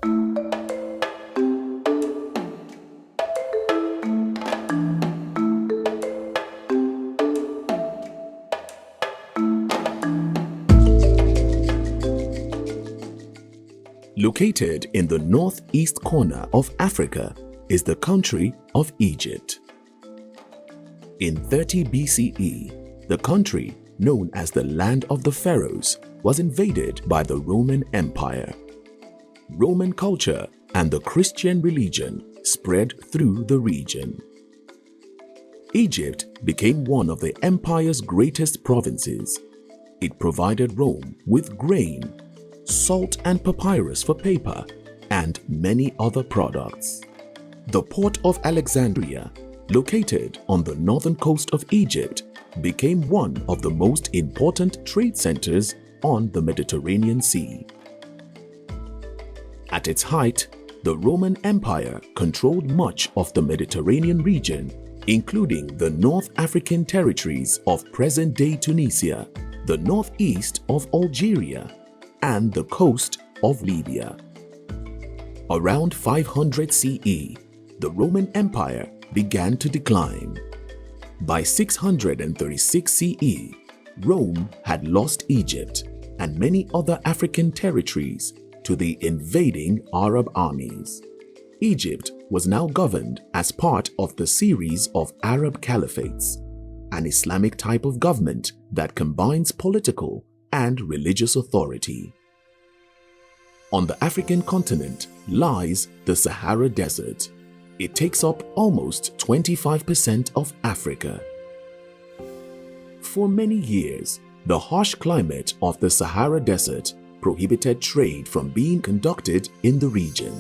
Located in the northeast corner of Africa is the country of Egypt. In 30 BCE, the country, known as the Land of the Pharaohs, was invaded by the Roman Empire. Roman culture and the Christian religion spread through the region. Egypt became one of the empire's greatest provinces. It provided Rome with grain, salt and papyrus for paper, and many other products. The port of Alexandria, located on the northern coast of Egypt, became one of the most important trade centers on the Mediterranean Sea. At its height, the Roman Empire controlled much of the Mediterranean region, including the North African territories of present-day Tunisia, the northeast of Algeria, and the coast of Libya. Around 500 CE, the Roman Empire began to decline. By 636 CE, Rome had lost Egypt and many other African territories to the invading Arab armies. Egypt was now governed as part of the series of Arab caliphates, an Islamic type of government that combines political and religious authority. On the African continent lies the Sahara Desert. It takes up almost 25% of Africa. For many years, the harsh climate of the Sahara Desert prohibited trade from being conducted in the region.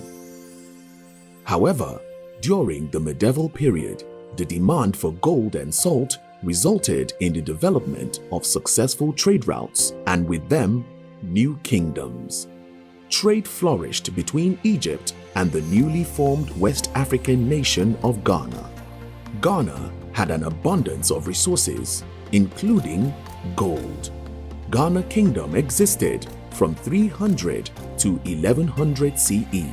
However, during the medieval period, the demand for gold and salt resulted in the development of successful trade routes and with them, new kingdoms. Trade flourished between Egypt and the newly formed West African nation of Ghana. Ghana had an abundance of resources, including gold. Ghana Kingdom existed from 300 to 1100 CE.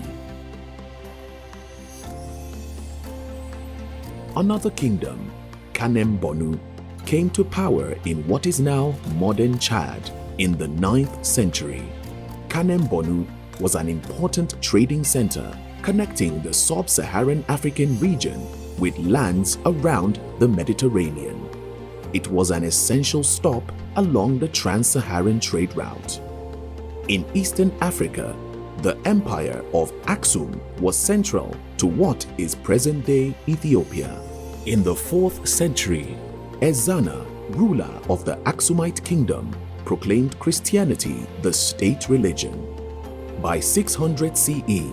Another kingdom, Kanem Bornu, came to power in what is now modern Chad in the 9th century. Kanem Bornu was an important trading center connecting the sub-Saharan African region with lands around the Mediterranean. It was an essential stop along the trans-Saharan trade route. In Eastern Africa, the empire of Aksum was central to what is present-day Ethiopia. In the 4th century, Ezana, ruler of the Aksumite kingdom, proclaimed Christianity the state religion. By 600 CE,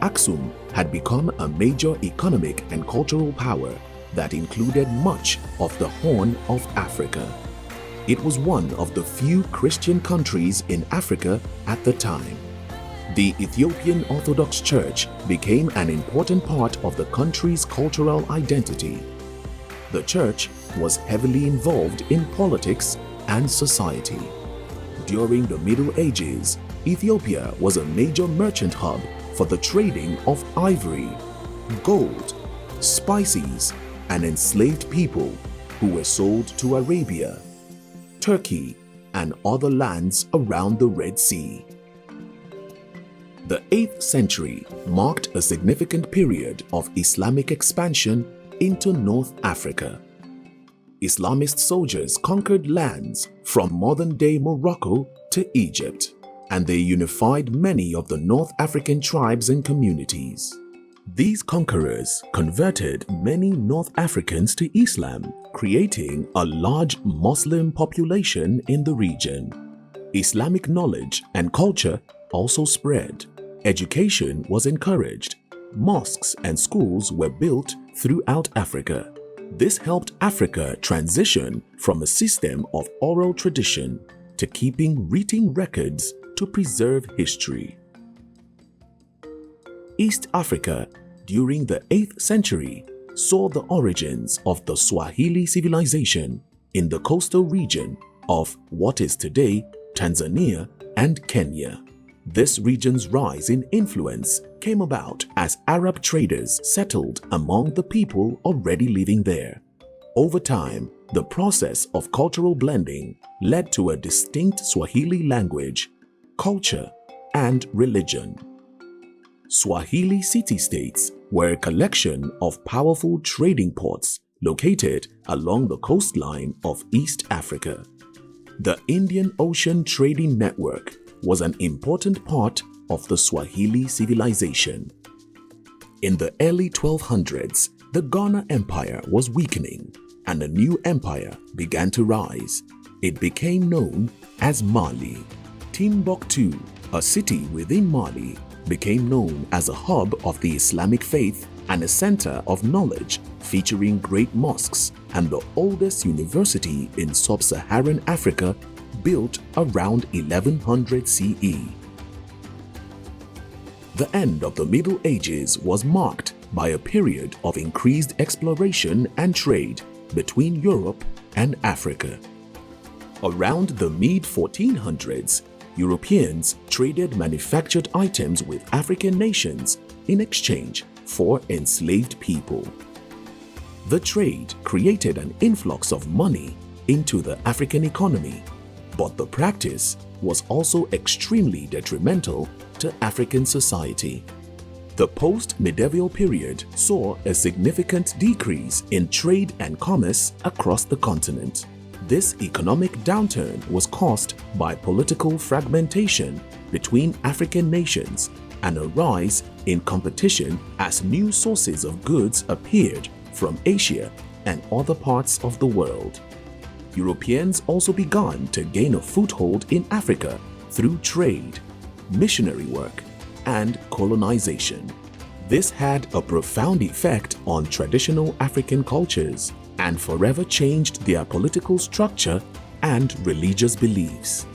Aksum had become a major economic and cultural power that included much of the Horn of Africa. It was one of the few Christian countries in Africa at the time. The Ethiopian Orthodox Church became an important part of the country's cultural identity. The church was heavily involved in politics and society. During the Middle Ages, Ethiopia was a major merchant hub for the trading of ivory, gold, spices, and enslaved people who were sold to Arabia, Turkey, and other lands around the Red Sea. The 8th century marked a significant period of Islamic expansion into North Africa. Islamist soldiers conquered lands from modern-day Morocco to Egypt, and they unified many of the North African tribes and communities. These conquerors converted many North Africans to Islam, creating a large Muslim population in the region. Islamic knowledge and culture also spread. Education was encouraged. Mosques and schools were built throughout Africa. This helped Africa transition from a system of oral tradition to keeping written records to preserve history. East Africa, during the 8th century, saw the origins of the Swahili civilization in the coastal region of what is today Tanzania and Kenya. This region's rise in influence came about as Arab traders settled among the people already living there. Over time, the process of cultural blending led to a distinct Swahili language, culture, and religion. Swahili city-states were a collection of powerful trading ports located along the coastline of East Africa. The Indian Ocean Trading Network was an important part of the Swahili civilization. In the early 1200s, the Ghana Empire was weakening and a new empire began to rise. It became known as Mali. Timbuktu, a city within Mali, became known as a hub of the Islamic faith and a center of knowledge featuring great mosques and the oldest university in sub-Saharan Africa built around 1100 CE. The end of the Middle Ages was marked by a period of increased exploration and trade between Europe and Africa. Around the mid-1400s, Europeans traded manufactured items with African nations in exchange for enslaved people. The trade created an influx of money into the African economy, but the practice was also extremely detrimental to African society. The post-medieval period saw a significant decrease in trade and commerce across the continent. This economic downturn was caused by political fragmentation between African nations and a rise in competition as new sources of goods appeared from Asia and other parts of the world. Europeans also began to gain a foothold in Africa through trade, missionary work, and colonization. This had a profound effect on traditional African cultures and forever changed their political structure and religious beliefs.